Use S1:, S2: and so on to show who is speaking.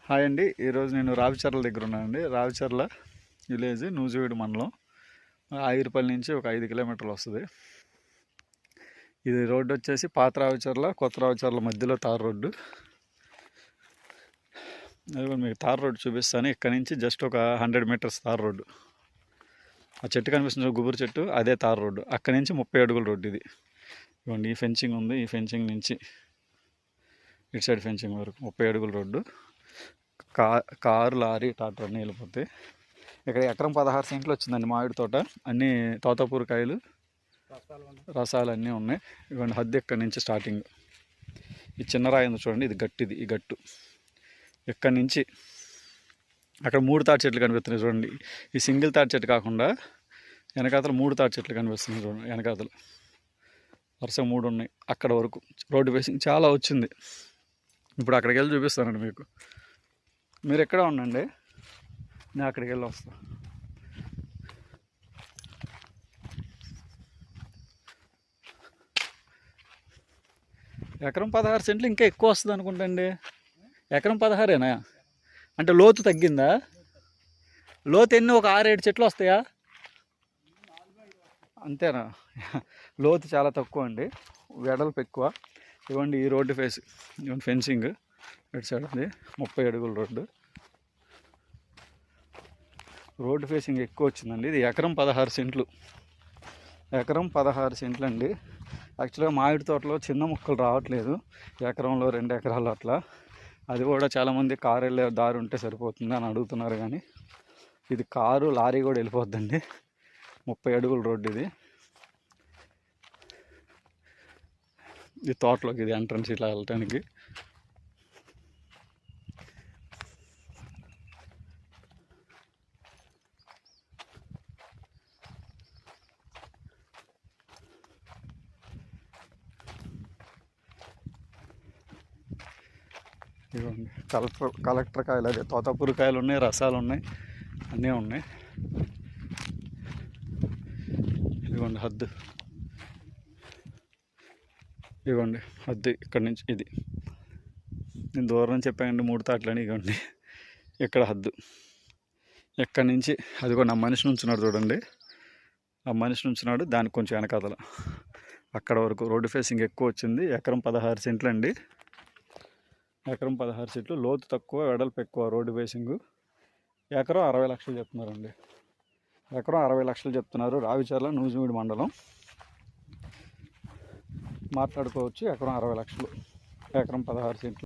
S1: Hi అండి. ఈరోజు నేను రావిచర్ల దగ్గర ఉన్నానండి. రావిచర్ల విలేజ్ నూజివీడు మండలం ఆగిరిపల్లి నుంచి ఒక 5 కిలోమీటర్లు వస్తుంది. ఇది రోడ్డు వచ్చేసి పాత రావిచర్ల కొత్త రావిచర్ల మధ్యలో తార్ రోడ్డు. మీకు తార్ రోడ్డు చూపిస్తాను. ఇక్కడ నుంచి జస్ట్ ఒక 100 మీటర్స్ తార్ రోడ్డు. ఆ చెట్టు కనిపిస్తుంది, గుబురు చెట్టు, అదే తార్ రోడ్డు. అక్కడి నుంచి 30 అడుగుల రోడ్డు ఇది. ఇవ్వండి, ఈ ఫెన్సింగ్ ఉంది. ఈ ఫెన్సింగ్ నుంచి ఇటు సైడ్ ఫెన్సింగ్ వరకు 30 అడుగుల రోడ్డు. కారు, లారీ, ట్రాక్టర్ అన్నీ వెళ్ళిపోతాయి. ఇక్కడ ఎకరం 16 సెంట్లు వచ్చిందండి మామిడి తోట. అన్నీ తోతాపూరకాయలు, రసాలు అన్నీ ఉన్నాయి. ఇవన్నీ హద్దు ఎక్కడి నుంచి స్టార్టింగ్. ఈ చిన్న రాయి ఉంది చూడండి, ఇది గట్టిది. ఈ గట్టు ఇక్కడి నుంచి అక్కడ 3 తాటి చెట్లు కనిపిస్తున్నాయి చూడండి. ఈ సింగిల్ తాటి చెట్టు కాకుండా వెనకాతలు 3 తాటి చెట్లు కనిపిస్తున్నాయి చూడండి. వెనకాతలు వరుస 3 ఉన్నాయి. అక్కడ వరకు రోడ్డు ఫేసింగ్ చాలా వచ్చింది. ఇప్పుడు అక్కడికి వెళ్ళి చూపిస్తానండి మీకు. మీరు ఎక్కడ ఉండండి, నేను అక్కడికి వెళ్ళి వస్తాను. ఎకరం 16 సెంట్లు ఇంకా ఎక్కువ వస్తుంది అనుకుంటండి. ఎకరం 16ఏనా? అంటే లోతు తగ్గిందా? లోతు ఎన్ని, ఒక 6-7 చెట్లు వస్తాయా? అంతేనా? లోతు చాలా తక్కువ అండి, వెడల్పు ఎక్కువ. ఇవ్వండి, ఈ రోడ్డు ఫేస్, ఇవ్వండి ఫెన్సింగ్ ఇటు సైడ్ ఉంది. 30 అడుగుల రోడ్డు. రోడ్డు ఫేసింగ్ ఎక్కువ వచ్చిందండి. ఇది ఎకరం 16 సెంట్లు. ఎకరం 16 సెంట్లు అండి. యాక్చువల్గా మామిడి తోటలో చిన్న ముక్కలు రావట్లేదు, ఎకరంలో 2 ఎకరాలు అట్లా. అది కూడా చాలామంది కారు వెళ్ళే దారి ఉంటే సరిపోతుంది అని అడుగుతున్నారు, కానీ ఇది కారు, లారీ కూడా వెళ్ళిపోద్దండి. 30 అడుగుల రోడ్డు ఇది. ఈ తోటలోకి ఇది ఎంట్రన్స్ ఇట్లా వెళ్ళటానికి. ఇవ్వండి, కలెక్టర్ కాయలు, అదే తోతాపూరకాయలు ఉన్నాయి, రసాలు ఉన్నాయి, అన్నీ ఉన్నాయి. ఇదిగోండి హద్దు, ఇవ్వండి హద్దు ఇక్కడి నుంచి. ఇది నేను దూరం చెప్పానండి, 3 తాట్లని. ఇవ్వండి ఇక్కడ హద్దు. ఎక్కడి నుంచి అదిగో నా మనిషి నుంచున్నాడు చూడండి, ఆ మనిషి నుంచున్నాడు, దానికి కొంచెం వెనకాతల అక్కడ వరకు రోడ్డు ఫేసింగ్ ఎక్కువ వచ్చింది. ఎకరం 16 సెంట్లు అండి. ఎకరం 16 సెంట్లు. లోతు తక్కువ, వెడల్పు ఎక్కువ. రోడ్డు ఫేసింగ్ ఎకరం 60 లక్షలు చెప్తున్నారండి. ఎకరం 60 లక్షలు చెప్తున్నారు. రావిచర్ల నూజివీడు మండలం. మాట్లాడుకోవచ్చు. ఎకరం 60 లక్షలు, ఎకరం 16 సెంట్లు.